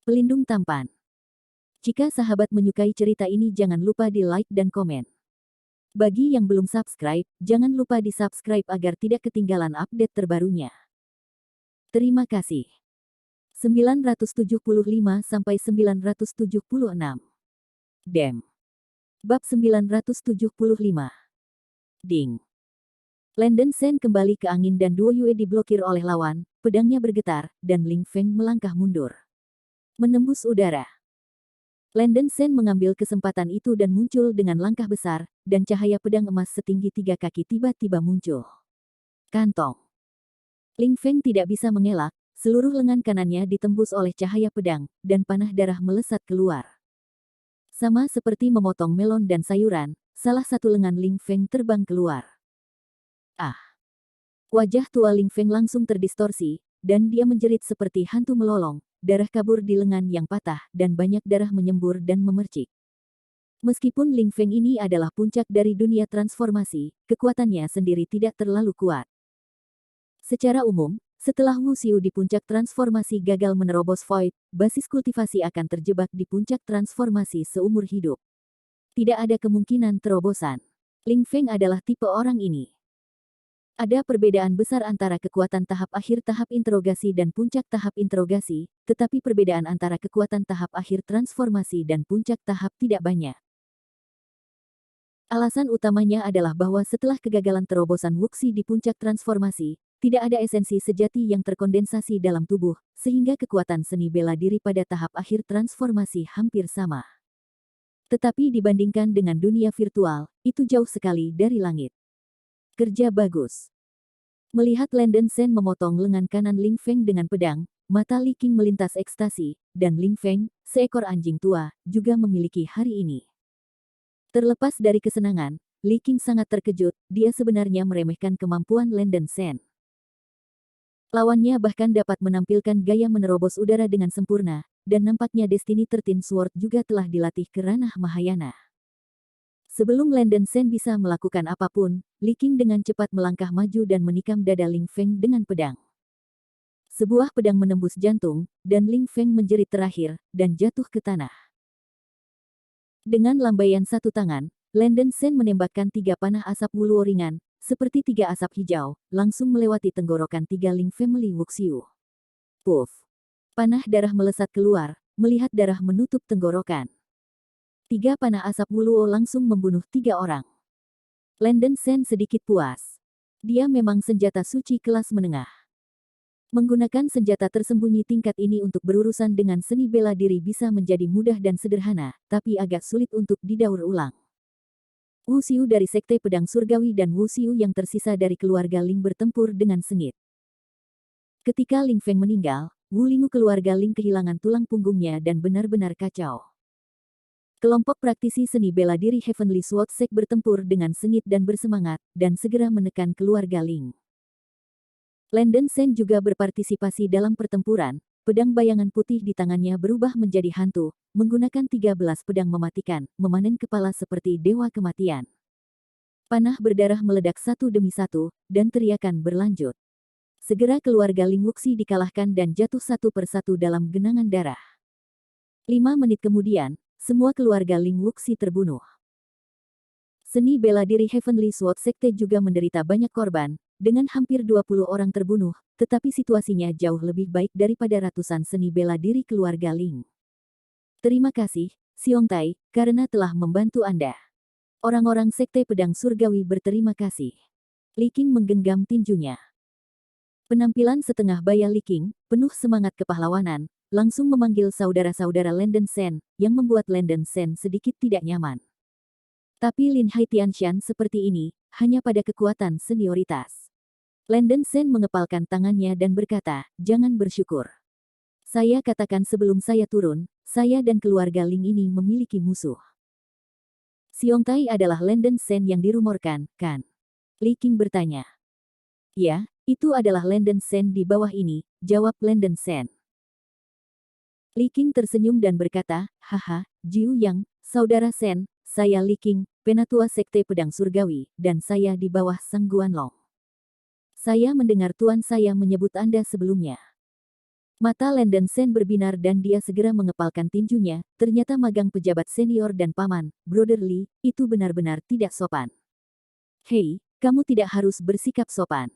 Pelindung tampan. Jika sahabat menyukai cerita ini jangan lupa di like dan komen. Bagi yang belum subscribe, jangan lupa di subscribe agar tidak ketinggalan update terbarunya. Terima kasih. 975-976. Dem. Bab 975. Ding. Landen Sen kembali ke angin dan Duo Yue diblokir oleh lawan, pedangnya bergetar, dan Ling Feng melangkah mundur. Menembus udara. Landen Sen mengambil kesempatan itu dan muncul dengan langkah besar, dan cahaya pedang emas setinggi 3 kaki tiba-tiba muncul. Kantong. Ling Feng tidak bisa mengelak, seluruh lengan kanannya ditembus oleh cahaya pedang, dan panah darah melesat keluar. Sama seperti memotong melon dan sayuran, salah satu lengan Ling Feng terbang keluar. Ah! Wajah tua Ling Feng langsung terdistorsi, dan dia menjerit seperti hantu melolong. Darah kabur di lengan yang patah, dan banyak darah menyembur dan memercik. Meskipun Ling Feng ini adalah puncak dari dunia transformasi, kekuatannya sendiri tidak terlalu kuat. Secara umum, setelah Wu Xiu di puncak transformasi gagal menerobos Void, basis kultivasi akan terjebak di puncak transformasi seumur hidup. Tidak ada kemungkinan terobosan. Ling Feng adalah tipe orang ini. Ada perbedaan besar antara kekuatan tahap akhir tahap interogasi dan puncak tahap interogasi, tetapi perbedaan antara kekuatan tahap akhir transformasi dan puncak tahap tidak banyak. Alasan utamanya adalah bahwa setelah kegagalan terobosan Wuxi di puncak transformasi, tidak ada esensi sejati yang terkondensasi dalam tubuh, sehingga kekuatan seni bela diri pada tahap akhir transformasi hampir sama. Tetapi dibandingkan dengan dunia virtual, itu jauh sekali dari langit. Kerja bagus. Melihat Landen Sen memotong lengan kanan Ling Feng dengan pedang, mata Li Qing melintas ekstasi, dan Ling Feng, seekor anjing tua, juga memiliki hari ini. Terlepas dari kesenangan, Li Qing sangat terkejut, dia sebenarnya meremehkan kemampuan Landen Sen. Lawannya bahkan dapat menampilkan gaya menerobos udara dengan sempurna, dan nampaknya Destiny 13 Sword juga telah dilatih ke ranah Mahayana. Sebelum Landen Sen bisa melakukan apapun, Li Qing dengan cepat melangkah maju dan menikam dada Ling Feng dengan pedang. Sebuah pedang menembus jantung, dan Ling Feng menjerit terakhir, dan jatuh ke tanah. Dengan lambaian satu tangan, Landen Sen menembakkan 3 panah asap wuluo ringan, seperti 3 asap hijau, langsung melewati tenggorokan 3 Ling Family Wuxiu. Puff! Panah darah melesat keluar, melihat darah menutup tenggorokan. 3 panah asap wuluo langsung membunuh 3 orang. Landen Sen sedikit puas. Dia memang senjata suci kelas menengah. Menggunakan senjata tersembunyi tingkat ini untuk berurusan dengan seni bela diri bisa menjadi mudah dan sederhana, tapi agak sulit untuk didaur ulang. Wu Xiu dari Sekte Pedang Surgawi dan Wu Xiu yang tersisa dari keluarga Ling bertempur dengan sengit. Ketika Ling Feng meninggal, Wu Lingu keluarga Ling kehilangan tulang punggungnya dan benar-benar kacau. Kelompok praktisi seni bela diri Heavenly Sword Sect bertempur dengan sengit dan bersemangat, dan segera menekan keluarga Ling. Landen Sen juga berpartisipasi dalam pertempuran, pedang bayangan putih di tangannya berubah menjadi hantu, menggunakan 13 pedang mematikan, memanen kepala seperti dewa kematian. Panah berdarah meledak satu demi satu, dan teriakan berlanjut. Segera keluarga Ling Wuxi dikalahkan dan jatuh satu persatu dalam genangan darah. 5 menit kemudian, semua keluarga Ling Wuxi terbunuh. Seni bela diri Heavenly Sword Sekte juga menderita banyak korban, dengan hampir 20 orang terbunuh, tetapi situasinya jauh lebih baik daripada ratusan seni bela diri keluarga Ling. Terima kasih, Xiong Tai, karena telah membantu Anda. Orang-orang Sekte Pedang Surgawi berterima kasih. Li Qing menggenggam tinjunya. Penampilan setengah baya Li Qing, penuh semangat kepahlawanan, langsung memanggil saudara-saudara Landen Sen, yang membuat Landen Sen sedikit tidak nyaman. Tapi Lin Haitianshan seperti ini, hanya pada kekuatan senioritas. Landen Sen mengepalkan tangannya dan berkata, jangan bersyukur. Saya katakan sebelum saya turun, saya dan keluarga Ling ini memiliki musuh. Xiong Tai adalah Landen Sen yang dirumorkan, kan? Li Qing bertanya. Ya, itu adalah Landen Sen di bawah ini, jawab Landen Sen. Li Qing tersenyum dan berkata, haha, Jiu Yang, saudara Sen, saya Li Qing, penatua Sekte Pedang Surgawi, dan saya di bawah Sang Guanlong. Saya mendengar tuan saya menyebut Anda sebelumnya. Mata Landon Sen berbinar dan dia segera mengepalkan tinjunya, ternyata magang pejabat senior dan paman, Brother Lee, itu benar-benar tidak sopan. Hei, kamu tidak harus bersikap sopan.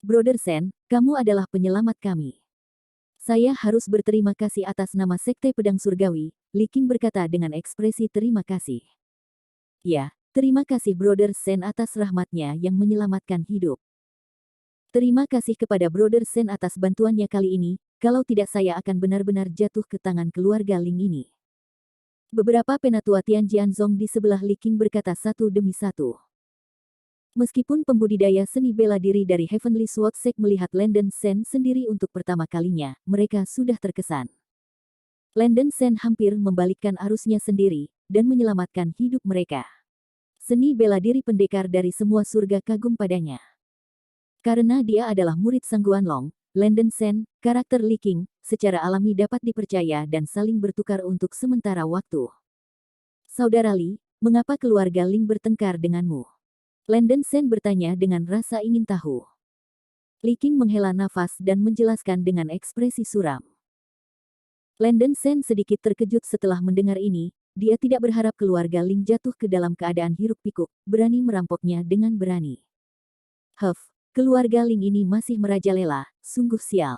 Brother Sen, kamu adalah penyelamat kami. Saya harus berterima kasih atas nama Sekte Pedang Surgawi, Li Qing berkata dengan ekspresi terima kasih. Ya, terima kasih Brother Sen atas rahmatnya yang menyelamatkan hidup. Terima kasih kepada Brother Sen atas bantuannya kali ini, kalau tidak saya akan benar-benar jatuh ke tangan keluarga Ling ini. Beberapa penatua Tian Jianzong di sebelah Li Qing berkata satu demi satu. Meskipun pembudidaya seni bela diri dari Heavenly Sword Sect melihat Landon Sen sendiri untuk pertama kalinya, mereka sudah terkesan. Landon Sen hampir membalikkan arusnya sendiri, dan menyelamatkan hidup mereka. Seni bela diri pendekar dari semua surga kagum padanya. Karena dia adalah murid Sang Guanlong, Landon Sen, karakter Li Qing, secara alami dapat dipercaya dan saling bertukar untuk sementara waktu. Saudara Li, mengapa keluarga Ling bertengkar denganmu? Landon Sen bertanya dengan rasa ingin tahu. Li Qing menghela nafas dan menjelaskan dengan ekspresi suram. Landon Sen sedikit terkejut setelah mendengar ini, dia tidak berharap keluarga Ling jatuh ke dalam keadaan hiruk pikuk, berani merampoknya dengan berani. Keluarga Ling ini masih merajalela, sungguh sial.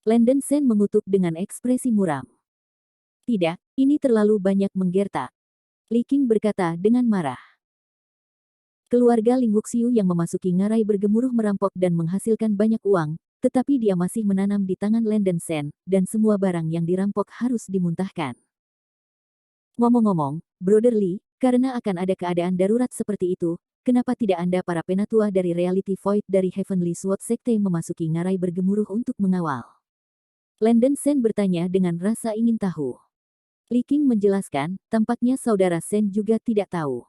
Landon Sen mengutuk dengan ekspresi muram. Tidak, ini terlalu banyak menggertak. Li Qing berkata dengan marah. Keluarga Ling Wuxiu yang memasuki ngarai bergemuruh merampok dan menghasilkan banyak uang, tetapi dia masih menanam di tangan Landon Sen, dan semua barang yang dirampok harus dimuntahkan. Ngomong-ngomong, Brother Lee, karena akan ada keadaan darurat seperti itu, kenapa tidak Anda para penatua dari Reality Void dari Heavenly Sword Sekte memasuki ngarai bergemuruh untuk mengawal? Landon Sen bertanya dengan rasa ingin tahu. Li Qing menjelaskan, tampaknya saudara Sen juga tidak tahu.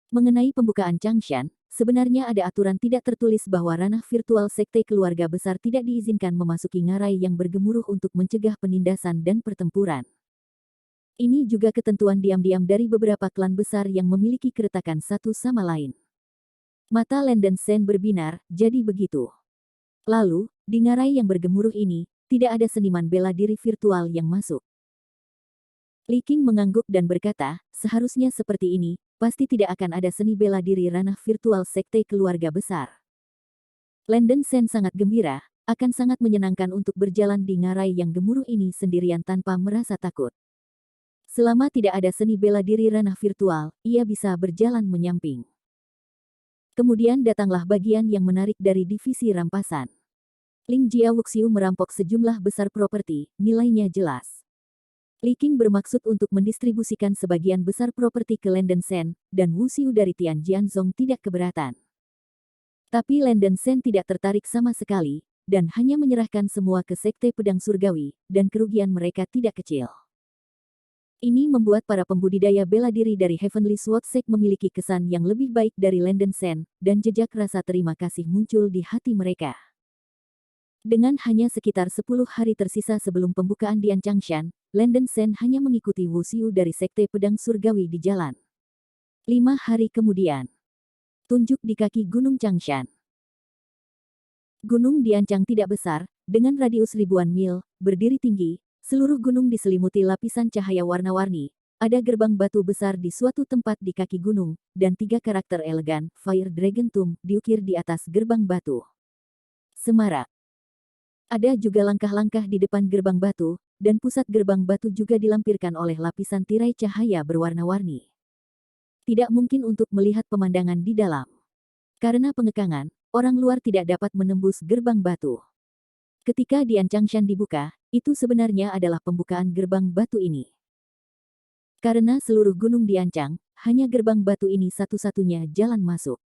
Mengenai pembukaan Changshan, sebenarnya ada aturan tidak tertulis bahwa ranah virtual sekte keluarga besar tidak diizinkan memasuki ngarai yang bergemuruh untuk mencegah penindasan dan pertempuran. Ini juga ketentuan diam-diam dari beberapa klan besar yang memiliki keretakan satu sama lain. Mata Landon Sen berbinar, jadi begitu. Lalu, di ngarai yang bergemuruh ini, tidak ada seniman bela diri virtual yang masuk. Li Qing mengangguk dan berkata, seharusnya seperti ini, pasti tidak akan ada seni bela diri ranah virtual sekte keluarga besar. Landon Sen sangat gembira, akan sangat menyenangkan untuk berjalan di ngarai yang gemuruh ini sendirian tanpa merasa takut. Selama tidak ada seni bela diri ranah virtual, ia bisa berjalan menyamping. Kemudian datanglah bagian yang menarik dari divisi rampasan. Ling Jia Wuxiu merampok sejumlah besar properti, nilainya jelas. Li Qing bermaksud untuk mendistribusikan sebagian besar properti ke Landon Sen, dan Wuxiu dari Tian Jianzong tidak keberatan. Tapi Landon Sen tidak tertarik sama sekali, dan hanya menyerahkan semua ke Sekte Pedang Surgawi, dan kerugian mereka tidak kecil. Ini membuat para pembudidaya bela diri dari Heavenly Sword Sect memiliki kesan yang lebih baik dari Landon Sen, dan jejak rasa terima kasih muncul di hati mereka. Dengan hanya sekitar 10 hari tersisa sebelum pembukaan Dian Changshan, Landon Sen hanya mengikuti Wuxiu dari Sekte Pedang Surgawi di jalan. 5 hari kemudian. Tunjuk di kaki Gunung Changshan. Gunung Diancang tidak besar, dengan radius ribuan mil, berdiri tinggi, seluruh gunung diselimuti lapisan cahaya warna-warni, ada gerbang batu besar di suatu tempat di kaki gunung, dan 3 karakter elegan, Fire Dragon Tomb, diukir di atas gerbang batu. Semarak. Ada juga langkah-langkah di depan gerbang batu, dan pusat gerbang batu juga dilampirkan oleh lapisan tirai cahaya berwarna-warni. Tidak mungkin untuk melihat pemandangan di dalam. Karena pengekangan, orang luar tidak dapat menembus gerbang batu. Ketika Dian Changshan dibuka, itu sebenarnya adalah pembukaan gerbang batu ini. Karena seluruh gunung diancang, hanya gerbang batu ini satu-satunya jalan masuk.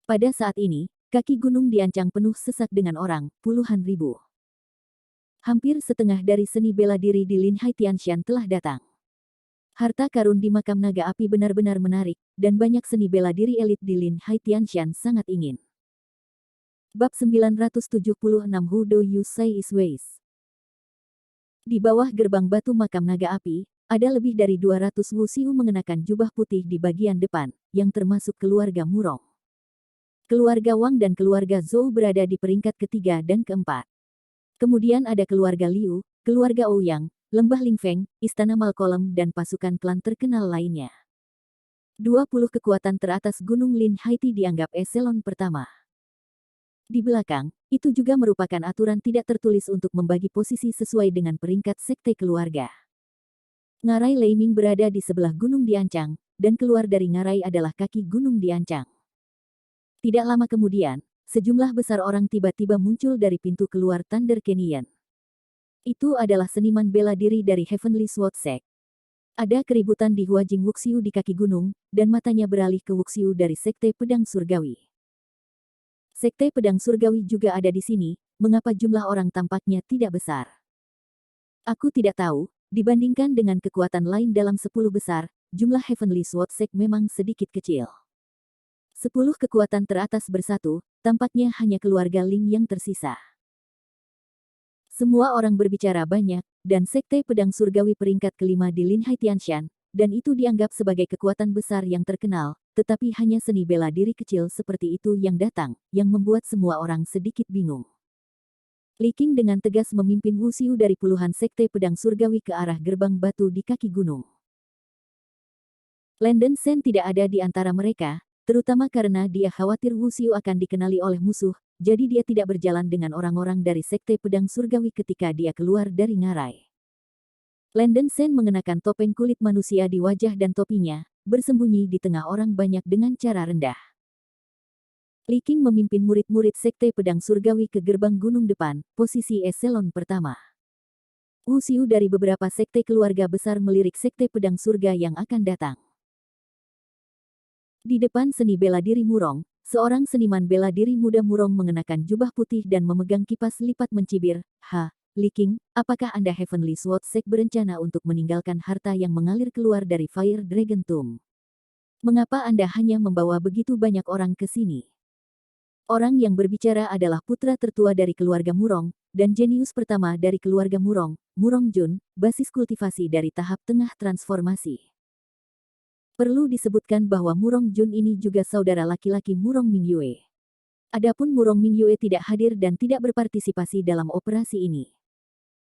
Pada saat ini, kaki gunung diancang penuh sesak dengan orang, puluhan ribu. Hampir setengah dari seni bela diri di Linhai Tianshan telah datang. Harta karun di makam naga api benar-benar menarik, dan banyak seni bela diri elit di Linhai Tianshan sangat ingin. Bab 976 Who Do You Say Is Wise. Di bawah gerbang batu makam naga api, ada lebih dari 200 Wuxiu mengenakan jubah putih di bagian depan, yang termasuk keluarga Murong. Keluarga Wang dan keluarga Zhou berada di peringkat ketiga dan keempat. Kemudian ada keluarga Liu, keluarga Ouyang, Lembah Lingfeng, Istana Malcolm dan pasukan klan terkenal lainnya. 20 kekuatan teratas Gunung Lin Haiti dianggap eselon pertama. Di belakang, itu juga merupakan aturan tidak tertulis untuk membagi posisi sesuai dengan peringkat sekte keluarga. Ngarai Leiming berada di sebelah Gunung Diancang, dan keluar dari Ngarai adalah kaki Gunung Diancang. Tidak lama kemudian, sejumlah besar orang tiba-tiba muncul dari pintu keluar Thunder Canyon. Itu adalah seniman bela diri dari Heavenly Sword Sect. Ada keributan di Huajing Wuxiu di kaki gunung, dan matanya beralih ke Wuxiu dari Sekte Pedang Surgawi. Sekte Pedang Surgawi juga ada di sini, mengapa jumlah orang tampaknya tidak besar? Aku tidak tahu, dibandingkan dengan kekuatan lain dalam 10 besar, jumlah Heavenly Sword Sect memang sedikit kecil. 10 kekuatan teratas bersatu, tampaknya hanya keluarga Ling yang tersisa. Semua orang berbicara banyak, dan Sekte Pedang Surgawi peringkat kelima di Linhai Tianshan, dan itu dianggap sebagai kekuatan besar yang terkenal, tetapi hanya seni bela diri kecil seperti itu yang datang, yang membuat semua orang sedikit bingung. Li Qing dengan tegas memimpin Wuxiu dari puluhan Sekte Pedang Surgawi ke arah gerbang batu di kaki gunung. Landen Shen tidak ada di antara mereka, terutama karena dia khawatir Wuxiu akan dikenali oleh musuh, jadi dia tidak berjalan dengan orang-orang dari Sekte Pedang Surgawi ketika dia keluar dari Ngarai. Landen Shen mengenakan topeng kulit manusia di wajah dan topinya, bersembunyi di tengah orang banyak dengan cara rendah. Li Qing memimpin murid-murid Sekte Pedang Surgawi ke gerbang gunung depan, posisi eselon pertama. Wuxiu dari beberapa sekte keluarga besar melirik Sekte Pedang Surga yang akan datang. Di depan seni bela diri Murong, seorang seniman bela diri muda Murong mengenakan jubah putih dan memegang kipas lipat mencibir. Li Qing, apakah Anda Heavenly Sword Sect berencana untuk meninggalkan harta yang mengalir keluar dari Fire Dragon Tomb? Mengapa Anda hanya membawa begitu banyak orang ke sini? Orang yang berbicara adalah putra tertua dari keluarga Murong, dan jenius pertama dari keluarga Murong, Murong Jun, basis kultivasi dari tahap tengah transformasi. Perlu disebutkan bahwa Murong Jun ini juga saudara laki-laki Murong Mingyue. Adapun Murong Mingyue tidak hadir dan tidak berpartisipasi dalam operasi ini.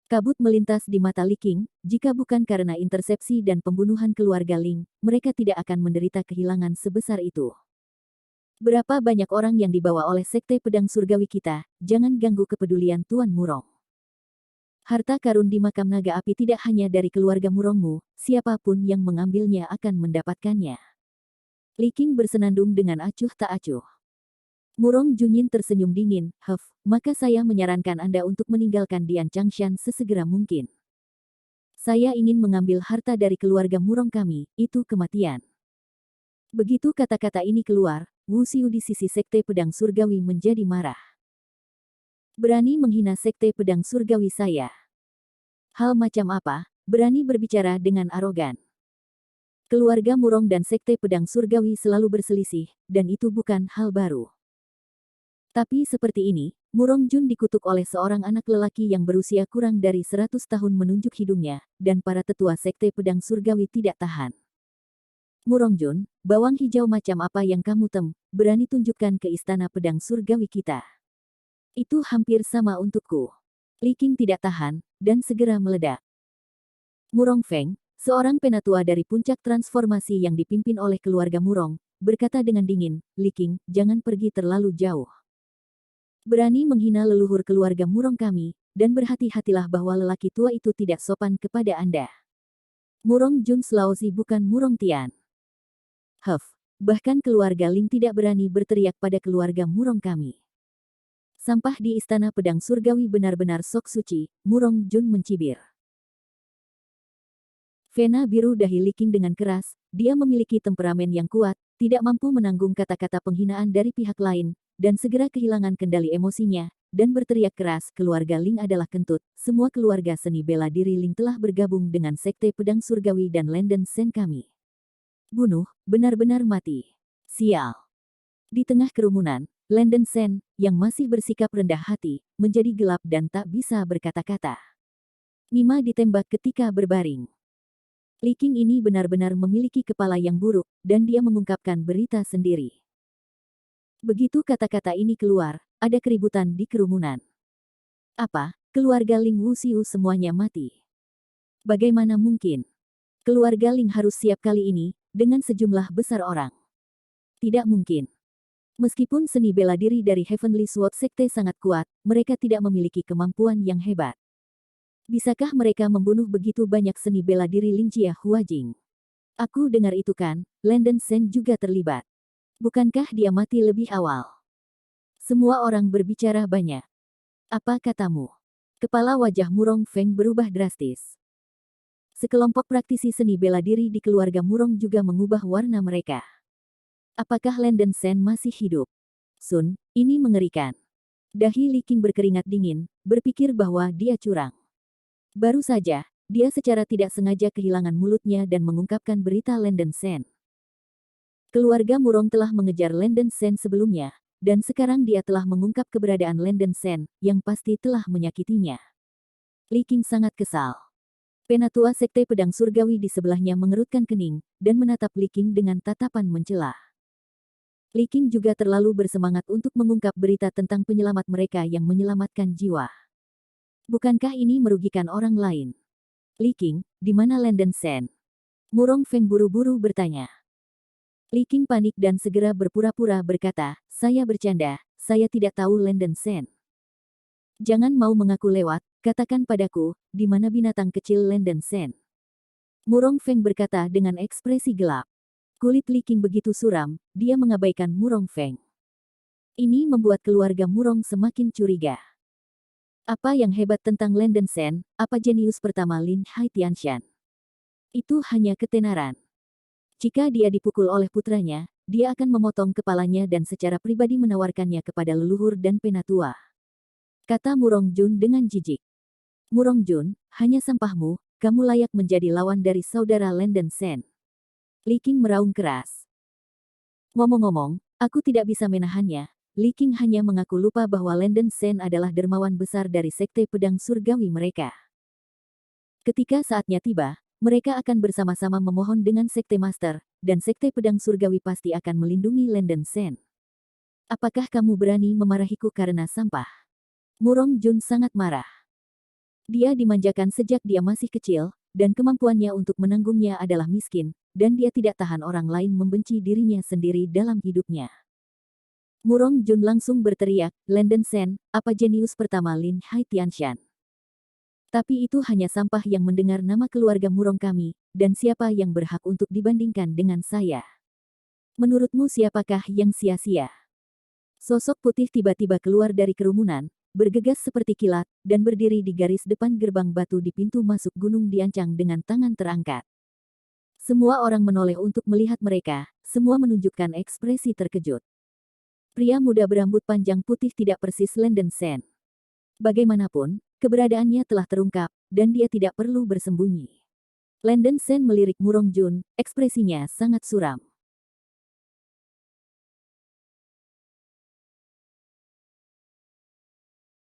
Kabut melintas di mata Li Qing, jika bukan karena intersepsi dan pembunuhan keluarga Ling, mereka tidak akan menderita kehilangan sebesar itu. Berapa banyak orang yang dibawa oleh Sekte Pedang Surgawi kita, jangan ganggu kepedulian Tuan Murong. Harta karun di makam naga api tidak hanya dari keluarga Murongmu, siapapun yang mengambilnya akan mendapatkannya. Li Qing bersenandung dengan acuh tak acuh. Murong Junyin tersenyum dingin, maka saya menyarankan Anda untuk meninggalkan Dian Changshan sesegera mungkin. Saya ingin mengambil harta dari keluarga Murong kami, itu kematian. Begitu kata-kata ini keluar, Wuxiu di sisi Sekte Pedang Surgawi menjadi marah. Berani menghina Sekte Pedang Surgawi saya. Hal macam apa, berani berbicara dengan arogan. Keluarga Murong dan Sekte Pedang Surgawi selalu berselisih, dan itu bukan hal baru. Tapi seperti ini, Murong Jun dikutuk oleh seorang anak lelaki yang berusia kurang dari 100 tahun menunjuk hidungnya, dan para tetua Sekte Pedang Surgawi tidak tahan. Murong Jun, bawang hijau macam apa yang kamu berani tunjukkan ke Istana Pedang Surgawi kita? Itu hampir sama untukku. Li Qing tidak tahan, dan segera meledak. Murong Feng, seorang penatua dari puncak transformasi yang dipimpin oleh keluarga Murong, berkata dengan dingin, Li Qing, jangan pergi terlalu jauh. Berani menghina leluhur keluarga Murong kami, dan berhati-hatilah bahwa lelaki tua itu tidak sopan kepada Anda. Murong Jun Sulawesi bukan Murong Tian. Bahkan keluarga Ling tidak berani berteriak pada keluarga Murong kami. Sampah di Istana Pedang Surgawi benar-benar sok suci, Murong Jun mencibir. Vena biru dahi Li Qing dengan keras, dia memiliki temperamen yang kuat, tidak mampu menanggung kata-kata penghinaan dari pihak lain, dan segera kehilangan kendali emosinya, dan berteriak keras, keluarga Ling adalah kentut, semua keluarga seni bela diri Ling telah bergabung dengan Sekte Pedang Surgawi dan Landen Shen kami. Bunuh, benar-benar mati. Sial. Di tengah kerumunan, Landen Shen, yang masih bersikap rendah hati, menjadi gelap dan tak bisa berkata-kata. Nima ditembak ketika berbaring. Li Qing ini benar-benar memiliki kepala yang buruk, dan dia mengungkapkan berita sendiri. Begitu kata-kata ini keluar, ada keributan di kerumunan. Apa, keluarga Ling Wuxiu semuanya mati. Bagaimana mungkin? Keluarga Ling harus siap kali ini, dengan sejumlah besar orang. Tidak mungkin. Meskipun seni bela diri dari Heavenly Sword Sekte sangat kuat, mereka tidak memiliki kemampuan yang hebat. Bisakah mereka membunuh begitu banyak seni bela diri Lingjia Huajing? Aku dengar itu kan, Landen Shen juga terlibat. Bukankah dia mati lebih awal? Semua orang berbicara banyak. Apa katamu? Kepala wajah Murong Feng berubah drastis. Sekelompok praktisi seni bela diri di keluarga Murong juga mengubah warna mereka. Apakah Landen Shen masih hidup? Sun, ini mengerikan. Dahi Li Qing berkeringat dingin, berpikir bahwa dia curang. Baru saja, dia secara tidak sengaja kehilangan mulutnya dan mengungkapkan berita Landen Shen. Keluarga Murong telah mengejar Landen Shen sebelumnya, dan sekarang dia telah mengungkap keberadaan Landen Shen, yang pasti telah menyakitinya. Li Qing sangat kesal. Penatua Sekte Pedang Surgawi di sebelahnya mengerutkan kening, dan menatap Li Qing dengan tatapan mencela. Li Qing juga terlalu bersemangat untuk mengungkap berita tentang penyelamat mereka yang menyelamatkan jiwa. Bukankah ini merugikan orang lain? Li Qing, di mana Landen Shen? Murong Feng buru-buru bertanya. Li Qing panik dan segera berpura-pura berkata, saya bercanda, saya tidak tahu Landen Shen. Jangan mau mengaku lewat, katakan padaku, di mana binatang kecil Landen Shen? Murong Feng berkata dengan ekspresi gelap. Kulit Li Qing begitu suram, dia mengabaikan Murong Feng. Ini membuat keluarga Murong semakin curiga. Apa yang hebat tentang Landen Shen, apa jenius pertama Lin Hai Tianshan? Itu hanya ketenaran. Jika dia dipukul oleh putranya, dia akan memotong kepalanya dan secara pribadi menawarkannya kepada leluhur dan penatua. Kata Murong Jun dengan jijik. Murong Jun, hanya sampahmu, kamu layak menjadi lawan dari saudara Landen Shen. Li Qing meraung keras. Ngomong-ngomong, aku tidak bisa menahannya. Li Qing hanya mengaku lupa bahwa Landen Shen adalah dermawan besar dari Sekte Pedang Surgawi mereka. Ketika saatnya tiba, mereka akan bersama-sama memohon dengan Sekte Master, dan Sekte Pedang Surgawi pasti akan melindungi Landen Shen. Apakah kamu berani memarahiku karena sampah? Murong Jun sangat marah. Dia dimanjakan sejak dia masih kecil, dan kemampuannya untuk menanggungnya adalah miskin, dan dia tidak tahan orang lain membenci dirinya sendiri dalam hidupnya. Murong Jun langsung berteriak, Landen Shen, apa jenius pertama Lin Hai Tianshan? Tapi itu hanya sampah yang mendengar nama keluarga Murong kami, dan siapa yang berhak untuk dibandingkan dengan saya? Menurutmu siapakah yang sia-sia? Sosok putih tiba-tiba keluar dari kerumunan, bergegas seperti kilat, dan berdiri di garis depan gerbang batu di pintu masuk Gunung Diancang dengan tangan terangkat. Semua orang menoleh untuk melihat mereka, semua menunjukkan ekspresi terkejut. Pria muda berambut panjang putih tidak persis Landen Shen. Bagaimanapun, keberadaannya telah terungkap, dan dia tidak perlu bersembunyi. Landen Shen melirik Murong Jun, ekspresinya sangat suram.